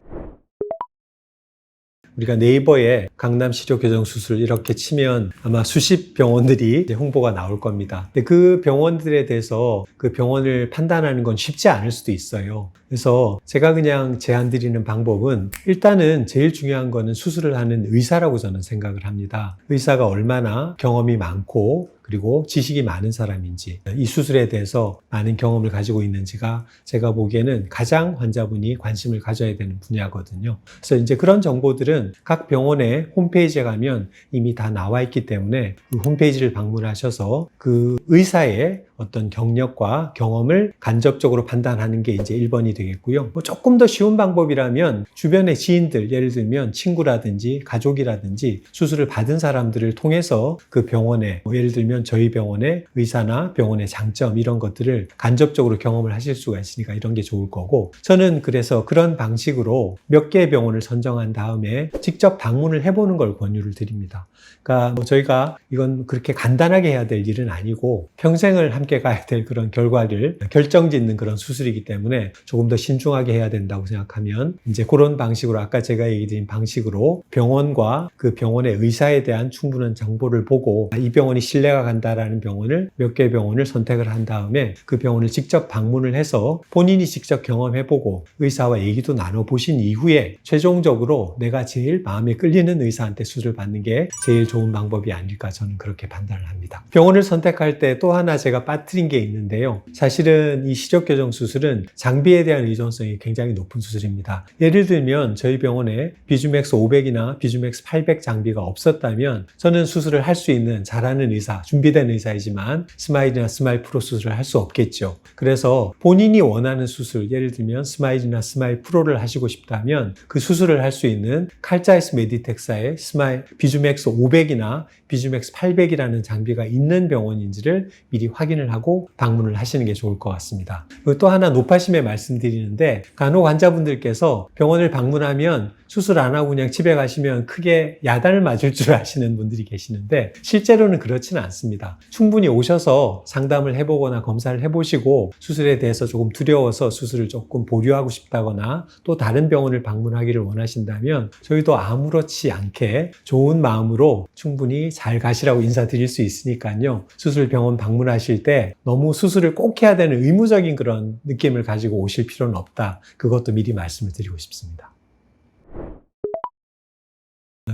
우리가 네이버에 강남 시력교정 수술 이렇게 치면 아마 수십 병원들이 이제 홍보가 나올 겁니다. 근데 그 병원들에 대해서 그 병원을 판단하는 건 쉽지 않을 수도 있어요. 그래서 제가 그냥 제안 드리는 방법은 일단은 제일 중요한 거는 수술을 하는 의사라고 저는 생각을 합니다. 의사가 얼마나 경험이 많고 그리고 지식이 많은 사람인지 이 수술에 대해서 많은 경험을 가지고 있는지가 제가 보기에는 가장 환자분이 관심을 가져야 되는 분야거든요. 그래서 이제 그런 정보들은 각 병원의 홈페이지에 가면 이미 다 나와 있기 때문에 그 홈페이지를 방문하셔서 그 의사의 어떤 경력과 경험을 간접적으로 판단하는 게 이제 1번이 되겠고요. 뭐 조금 더 쉬운 방법이라면 주변의 지인들, 예를 들면 친구라든지 가족이라든지 수술을 받은 사람들을 통해서 그 병원에 예를 들면 저희 병원의 의사나 병원의 장점 이런 것들을 간접적으로 경험을 하실 수가 있으니까 이런 게 좋을 거고 저는 그래서 그런 방식으로 몇 개의 병원을 선정한 다음에 직접 방문을 해보는 걸 권유를 드립니다. 그러니까 뭐 저희가 이건 그렇게 간단하게 해야 될 일은 아니고 평생을 함께 가야 될 그런 결과를 결정짓는 그런 수술이기 때문에 조금 더 신중하게 해야 된다고 생각하면 이제 그런 방식으로 아까 제가 얘기 드린 방식으로 병원과 그 병원의 의사에 대한 충분한 정보를 보고 이 병원이 신뢰가 간다라는 병원을 몇 개의 병원을 선택을 한 다음에 그 병원을 직접 방문을 해서 본인이 직접 경험해보고 의사와 얘기도 나눠보신 이후에 최종적으로 내가 제일 마음에 끌리는 의사한테 수술을 받는 게 제일 좋은 방법이 아닐까 저는 그렇게 판단을 합니다. 병원을 선택할 때 또 하나 제가 빠뜨린 게 있는데요. 사실은 이 시력교정 수술은 장비에 대한 의존성이 굉장히 높은 수술입니다. 예를 들면 저희 병원에 비주맥스 500이나 비주맥스 800 장비가 없었다면 저는 수술을 할 수 있는 잘하는 의사, 준비된 의사이지만 스마일이나 스마일 프로 수술을 할 수 없겠죠. 그래서 본인이 원하는 수술, 예를 들면 스마일이나 스마일 프로를 하시고 싶다면 그 수술을 할 수 있는 칼자이스 메디텍사의 스마일 비주맥스 500이나 비주맥스 800이라는 장비가 있는 병원인지를 미리 확인을 하고 방문을 하시는 게 좋을 것 같습니다. 그리고 또 하나 노파심에 말씀드리는데 간혹 환자분들께서 병원을 방문하면 수술 안 하고 그냥 집에 가시면 크게 야단을 맞을 줄 아시는 분들이 계시는데 실제로는 그렇지는 않습니다. 충분히 오셔서 상담을 해보거나 검사를 해보시고 수술에 대해서 조금 두려워서 수술을 조금 보류하고 싶다거나 또 다른 병원을 방문하기를 원하신다면 저희도 아무렇지 않게 좋은 마음으로 충분히 잘 가시라고 인사드릴 수 있으니까요. 수술 병원 방문하실 때 너무 수술을 꼭 해야 되는 의무적인 그런 느낌을 가지고 오실 필요는 없다. 그것도 미리 말씀을 드리고 싶습니다.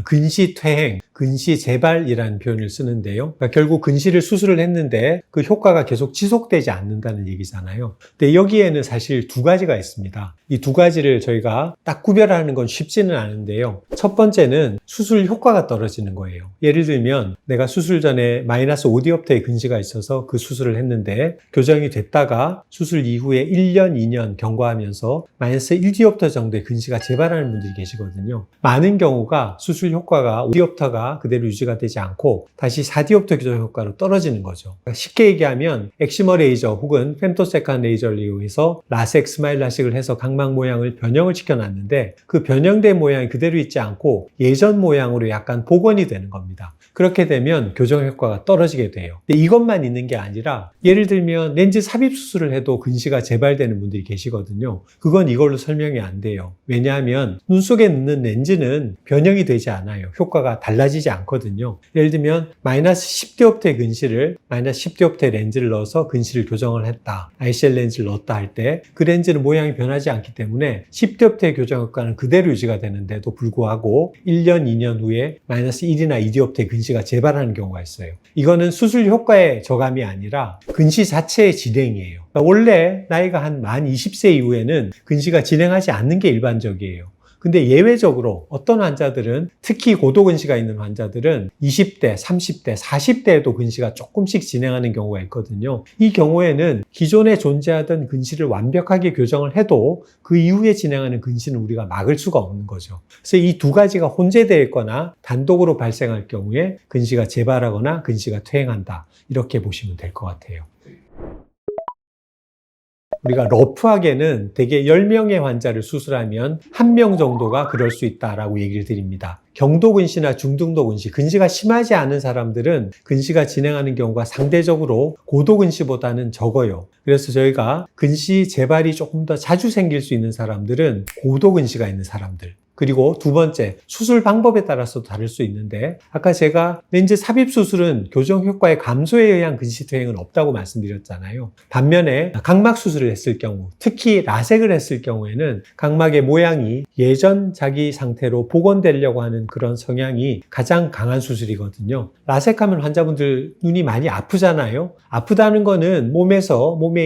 근시퇴행, 근시재발이라는 표현을 쓰는데요. 그러니까 결국 근시를 수술을 했는데 그 효과가 계속 지속되지 않는다는 얘기잖아요. 근데 여기에는 사실 두 가지가 있습니다. 이 두 가지를 저희가 딱 구별하는 건 쉽지는 않은데요. 첫 번째는 수술 효과가 떨어지는 거예요. 예를 들면 내가 수술 전에 마이너스 5디옵터의 근시가 있어서 그 수술을 했는데 교정이 됐다가 수술 이후에 1년, 2년 경과하면서 마이너스 1디옵터 정도의 근시가 재발하는 분들이 계시거든요. 많은 경우가 수술 효과가 5디옵터가 그대로 유지가 되지 않고 다시 4디옵터 교정 효과로 떨어지는 거죠. 그러니까 쉽게 얘기하면 엑시머 레이저 혹은 femtosecan 레이저를 이용해서 라섹, 스마일 라식을 해서 각막 모양을 변형을 시켜놨는데 그 변형된 모양이 그대로 있지 않고 예전 모양으로 약간 복원이 되는 겁니다. 그렇게 되면 교정 효과가 떨어지게 돼요. 근데 이것만 있는 게 아니라 예를 들면 렌즈 삽입 수술을 해도 근시가 재발되는 분들이 계시거든요. 그건 이걸로 설명이 안 돼요. 왜냐하면 눈 속에 넣는 렌즈는 변형이 되지 않아요. 효과가 달라지지 않거든요. 예를 들면 마이너스 10디옵터의 근시를 마이너스 10디옵터의 렌즈를 넣어서 근시를 교정을 했다. ICL 렌즈를 넣었다 할 때 그 렌즈는 모양이 변하지 않기 때문에 10디옵터의 교정 효과는 그대로 유지가 되는데도 불구하고 1년, 2년 후에 마이너스 1이나 2디옵터의 근시가 재발하는 경우가 있어요. 이거는 수술 효과의 저감이 아니라 근시 자체의 진행이에요. 그러니까 원래 나이가 한 만 20세 이후에는 근시가 진행하지 않는 게 일반적이에요. 근데 예외적으로 어떤 환자들은 특히 고도근시가 있는 환자들은 20대, 30대, 40대에도 근시가 조금씩 진행하는 경우가 있거든요. 이 경우에는 기존에 존재하던 근시를 완벽하게 교정을 해도 그 이후에 진행하는 근시는 우리가 막을 수가 없는 거죠. 그래서 이 두 가지가 혼재되어 있거나 단독으로 발생할 경우에 근시가 재발하거나 근시가 퇴행한다. 이렇게 보시면 될 것 같아요. 우리가 러프하게는 대개 10명의 환자를 수술하면 1명 정도가 그럴 수 있다라고 얘기를 드립니다. 경도근시나 중등도근시, 근시가 심하지 않은 사람들은 근시가 진행하는 경우가 상대적으로 고도근시보다는 적어요. 그래서 저희가 근시 재발이 조금 더 자주 생길 수 있는 사람들은 고도근시가 있는 사람들. 그리고 두 번째, 수술 방법에 따라서 다를 수 있는데 아까 제가 렌즈 삽입 수술은 교정 효과의 감소에 의한 근시 퇴행은 없다고 말씀드렸잖아요. 반면에 각막 수술을 했을 경우, 특히 라섹을 했을 경우에는 각막의 모양이 예전 자기 상태로 복원되려고 하는 그런 성향이 가장 강한 수술이거든요. 라섹하면 환자분들 눈이 많이 아프잖아요. 아프다는 거는 몸에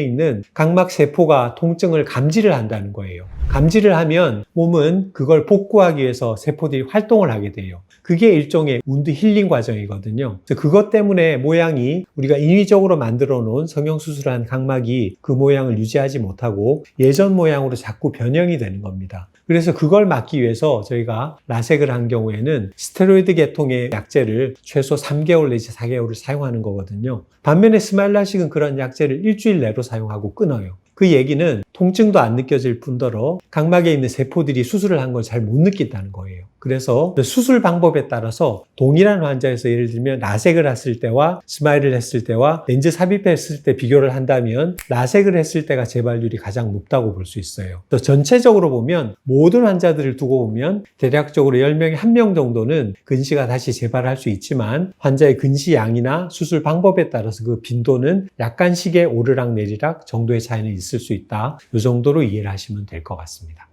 있는 각막 세포가 통증을 감지를 한다는 거예요. 감지를 하면 몸은 그걸 복구하기 위해서 세포들이 활동을 하게 돼요. 그게 일종의 운드 힐링 과정이거든요. 그래서 그것 때문에 모양이 우리가 인위적으로 만들어 놓은 성형수술한 각막이 그 모양을 유지하지 못하고 예전 모양으로 자꾸 변형이 되는 겁니다. 그래서 그걸 막기 위해서 저희가 라섹을 한 경우에는 스테로이드 계통의 약제를 최소 3개월 내지 4개월을 사용하는 거거든요. 반면에 스마일 라식은 그런 약제를 일주일 내로 사용하고 끊어요. 그 얘기는 통증도 안 느껴질 뿐더러 각막에 있는 세포들이 수술을 한 걸 잘 못 느낀다는 거예요. 그래서 수술 방법에 따라서 동일한 환자에서 예를 들면 라섹을 했을 때와 스마일을 했을 때와 렌즈 삽입했을 때 비교를 한다면 라섹을 했을 때가 재발률이 가장 높다고 볼 수 있어요. 또 전체적으로 보면 모든 환자들을 두고 보면 대략적으로 10명에 1명 정도는 근시가 다시 재발할 수 있지만 환자의 근시 양이나 수술 방법에 따라서 그 빈도는 약간씩의 오르락 내리락 정도의 차이는 있을 수 있다. 이 정도로 이해를 하시면 될 것 같습니다.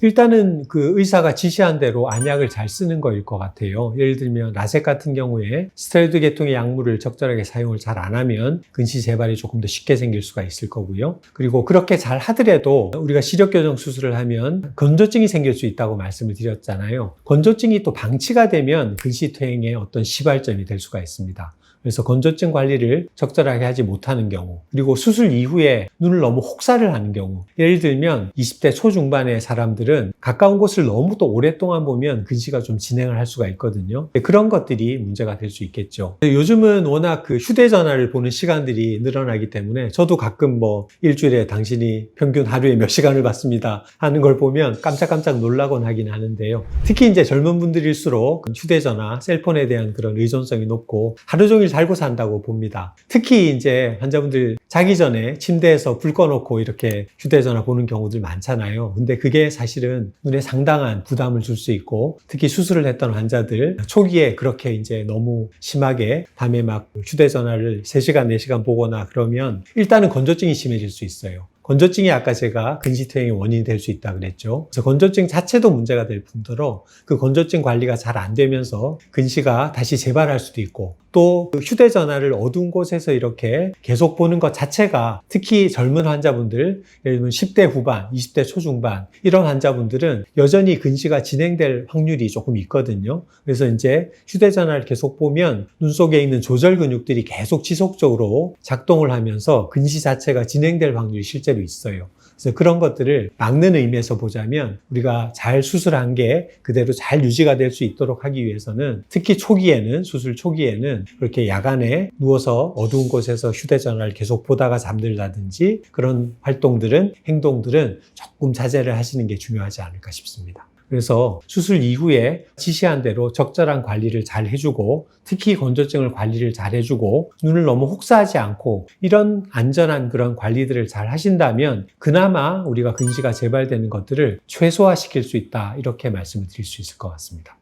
일단은 그 의사가 지시한 대로 안약을 잘 쓰는 거일 것 같아요. 예를 들면 라섹 같은 경우에 스테로이드 계통의 약물을 적절하게 사용을 잘 안 하면 근시 재발이 조금 더 쉽게 생길 수가 있을 거고요. 그리고 그렇게 잘 하더라도 우리가 시력 교정 수술을 하면 건조증이 생길 수 있다고 말씀을 드렸잖아요. 건조증이 또 방치가 되면 근시 퇴행의 어떤 시발점이 될 수가 있습니다. 그래서 건조증 관리를 적절하게 하지 못하는 경우, 그리고 수술 이후에 눈을 너무 혹사를 하는 경우, 예를 들면 20대 초중반의 사람들은 가까운 곳을 너무 또 오랫동안 보면 근시가 좀 진행을 할 수가 있거든요. 그런 것들이 문제가 될 수 있겠죠. 요즘은 워낙 그 휴대전화를 보는 시간들이 늘어나기 때문에 저도 가끔 일주일에 당신이 평균 하루에 몇 시간을 봤습니다 하는 걸 보면 깜짝깜짝 놀라곤 하긴 하는데요. 특히 이제 젊은 분들일수록 휴대전화, 셀폰에 대한 그런 의존성이 높고 하루 종일 살고 산다고 봅니다. 특히 이제 환자분들 자기 전에 침대에서 불 꺼놓고 이렇게 휴대전화 보는 경우들 많잖아요. 근데 그게 사실은 눈에 상당한 부담을 줄 수 있고, 특히 수술을 했던 환자들 초기에 그렇게 이제 너무 심하게 밤에 막 휴대전화를 3시간, 4시간 보거나 그러면 일단은 건조증이 심해질 수 있어요. 건조증이 아까 제가 근시퇴행의 원인이 될 수 있다 그랬죠. 그래서 건조증 자체도 문제가 될 뿐더러 그 건조증 관리가 잘 안 되면서 근시가 다시 재발할 수도 있고, 또 휴대전화를 어두운 곳에서 이렇게 계속 보는 것 자체가 특히 젊은 환자분들, 예를 들면 10대 후반, 20대 초중반 이런 환자분들은 여전히 근시가 진행될 확률이 조금 있거든요. 그래서 이제 휴대전화를 계속 보면 눈 속에 있는 조절 근육들이 계속 지속적으로 작동을 하면서 근시 자체가 진행될 확률이 실제로 있어요. 그래서 그런 것들을 막는 의미에서 보자면 우리가 잘 수술한 게 그대로 잘 유지가 될 수 있도록 하기 위해서는 특히 초기에는, 수술 초기에는 그렇게 야간에 누워서 어두운 곳에서 휴대전화를 계속 보다가 잠들다든지 그런 활동들은, 행동들은 조금 자제를 하시는 게 중요하지 않을까 싶습니다. 그래서 수술 이후에 지시한 대로 적절한 관리를 잘 해주고, 특히 건조증을 관리를 잘 해주고 눈을 너무 혹사하지 않고 이런 안전한 그런 관리들을 잘 하신다면 그나마 우리가 근시가 재발되는 것들을 최소화시킬 수 있다, 이렇게 말씀을 드릴 수 있을 것 같습니다.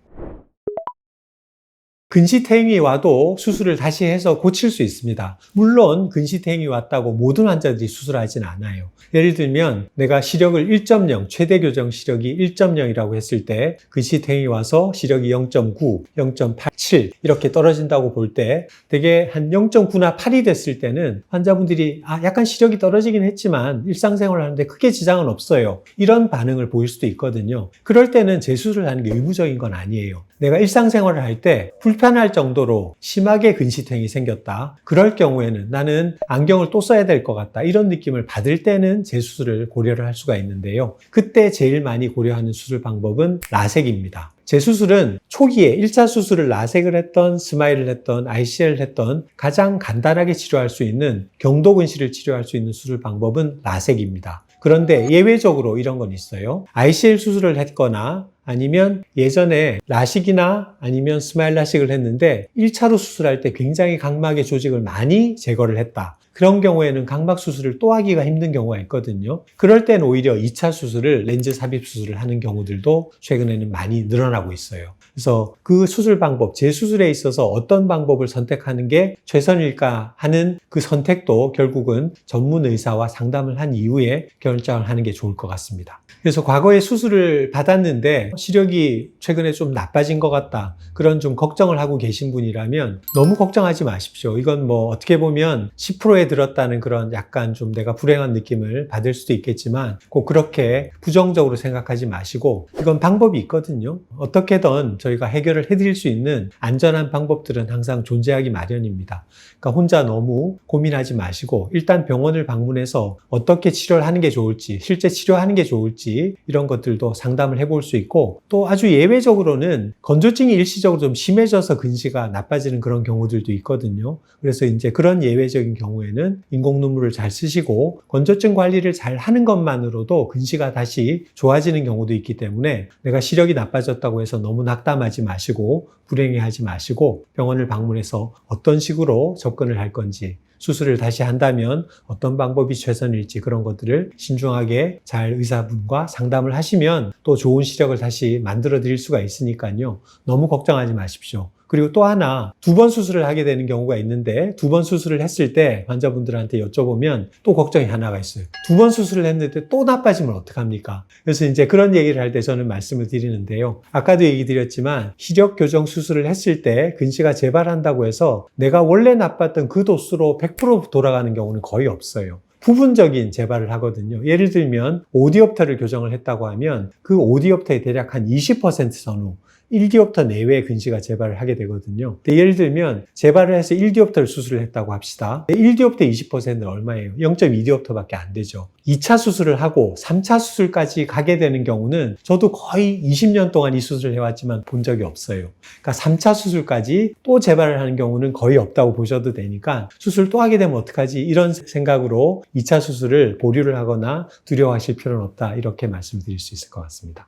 근시퇴행이 와도 수술을 다시 해서 고칠 수 있습니다. 물론 근시퇴행이 왔다고 모든 환자들이 수술하진 않아요. 예를 들면 내가 시력을 1.0, 최대 교정 시력이 1.0이라고 했을 때 근시퇴행이 와서 시력이 0.9, 0.87 이렇게 떨어진다고 볼 때 되게 한 0.9나 8이 됐을 때는 환자분들이 약간 시력이 떨어지긴 했지만 일상생활을 하는데 크게 지장은 없어요, 이런 반응을 보일 수도 있거든요. 그럴 때는 재수술을 하는 게 의무적인 건 아니에요. 내가 일상생활을 할 때 불편할 정도로 심하게 근시퇴행이 생겼다, 그럴 경우에는 나는 안경을 또 써야 될 것 같다, 이런 느낌을 받을 때는 재수술을 고려를 할 수가 있는데요. 그때 제일 많이 고려하는 수술 방법은 라섹입니다. 재수술은 초기에 1차 수술을 라섹을 했던, 스마일을 했던, ICL을 했던 가장 간단하게 치료할 수 있는, 경도근시를 치료할 수 있는 수술 방법은 라섹입니다. 그런데 예외적으로 이런 건 있어요. ICL 수술을 했거나 아니면 예전에 라식이나 아니면 스마일 라식을 했는데 1차로 수술할 때 굉장히 각막의 조직을 많이 제거를 했다, 그런 경우에는 각막 수술을 또 하기가 힘든 경우가 있거든요. 그럴 땐 오히려 2차 수술을, 렌즈 삽입 수술을 하는 경우들도 최근에는 많이 늘어나고 있어요. 그래서 그 수술 방법, 재수술에 있어서 어떤 방법을 선택하는 게 최선일까 하는 그 선택도 결국은 전문 의사와 상담을 한 이후에 결정을 하는 게 좋을 것 같습니다. 그래서 과거에 수술을 받았는데 시력이 최근에 좀 나빠진 것 같다, 그런 좀 걱정을 하고 계신 분이라면 너무 걱정하지 마십시오. 이건 뭐 어떻게 보면 10%에 들었다는 그런 약간 좀 내가 불행한 느낌을 받을 수도 있겠지만 꼭 그렇게 부정적으로 생각하지 마시고, 이건 방법이 있거든요. 어떻게든 저희가 해결을 해드릴 수 있는 안전한 방법들은 항상 존재하기 마련입니다. 그러니까 혼자 너무 고민하지 마시고 일단 병원을 방문해서 어떻게 치료를 하는 게 좋을지, 실제 치료하는 게 좋을지 이런 것들도 상담을 해볼 수 있고, 또 아주 예외적으로는 건조증이 일시적으로 좀 심해져서 근시가 나빠지는 그런 경우들도 있거든요. 그래서 이제 그런 예외적인 경우에는 인공 눈물을 잘 쓰시고 건조증 관리를 잘 하는 것만으로도 근시가 다시 좋아지는 경우도 있기 때문에 내가 시력이 나빠졌다고 해서 너무 낙담하지 마시고 불행해하지 마시고 병원을 방문해서 어떤 식으로 접근을 할 건지, 수술을 다시 한다면 어떤 방법이 최선일지 그런 것들을 신중하게 잘 의사분과 상담을 하시면 또 좋은 시력을 다시 만들어 드릴 수가 있으니까요. 너무 걱정하지 마십시오. 그리고 또 하나, 2번 수술을 하게 되는 경우가 있는데 2번 수술을 했을 때 환자분들한테 여쭤보면 또 걱정이 하나가 있어요. 2번 수술을 했는데 또 나빠지면 어떡합니까? 그래서 이제 그런 얘기를 할 때 저는 말씀을 드리는데요. 아까도 얘기 드렸지만 시력 교정 수술을 했을 때 근시가 재발한다고 해서 내가 원래 나빴던 그 도수로 100% 돌아가는 경우는 거의 없어요. 부분적인 재발을 하거든요. 예를 들면 5디옵터를 교정을 했다고 하면 그 5디옵터의 대략 한 20% 선후 1디옵터 내외의 근시가 재발을 하게 되거든요. 예를 들면 재발을 해서 1디옵터를 수술을 했다고 합시다. 1디옵터 20%는 얼마예요? 0.2디옵터밖에 안 되죠. 2차 수술을 하고 3차 수술까지 가게 되는 경우는 저도 거의 20년 동안 이 수술을 해왔지만 본 적이 없어요. 그러니까 3차 수술까지 또 재발을 하는 경우는 거의 없다고 보셔도 되니까 수술 또 하게 되면 어떡하지? 이런 생각으로 2차 수술을 보류를 하거나 두려워하실 필요는 없다, 이렇게 말씀드릴 수 있을 것 같습니다.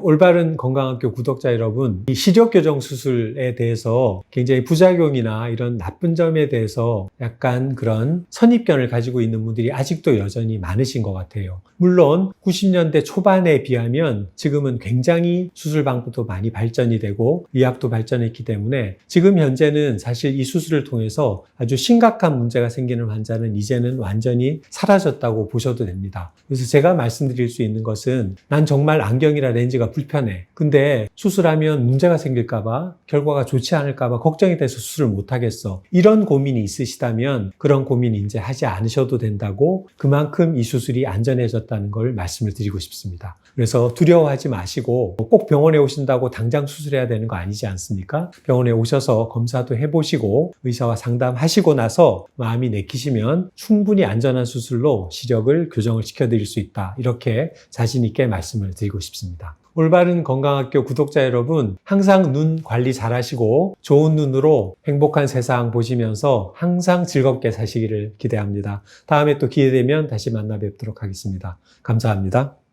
올바른 건강학교 구독자 여러분, 이 시력교정 수술에 대해서 굉장히 부작용이나 이런 나쁜 점에 대해서 약간 그런 선입견을 가지고 있는 분들이 아직도 여전히 많으신 것 같아요. 물론 90년대 초반에 비하면 지금은 굉장히 수술 방법도 많이 발전이 되고 의학도 발전했기 때문에 지금 현재는 사실 이 수술을 통해서 아주 심각한 문제가 생기는 환자는 이제는 완전히 사라졌다고 보셔도 됩니다. 그래서 제가 말씀드릴 수 있는 것은 난 정말 안경이나 렌즈가 불편해. 근데 수술하면 문제가 생길까봐, 결과가 좋지 않을까봐 걱정이 돼서 수술을 못하겠어. 이런 고민이 있으시다면 그런 고민 이제 하지 않으셔도 된다고, 그만큼 이 수술이 안전해졌다는 걸 말씀을 드리고 싶습니다. 그래서 두려워하지 마시고 꼭 병원에 오신다고 당장 수술해야 되는 거 아니지 않습니까? 병원에 오셔서 검사도 해보시고 의사와 상담하시고 나서 마음이 내키시면 충분히 안전한 수술로 시력을 교정을 시켜드릴 수 있다. 이렇게 자신 있게 말씀을 드리고 싶습니다. 올바른 건강학교 구독자 여러분, 항상 눈 관리 잘 하시고 좋은 눈으로 행복한 세상 보시면서 항상 즐겁게 사시기를 기대합니다. 다음에 또 기회 되면 다시 만나 뵙도록 하겠습니다. 감사합니다.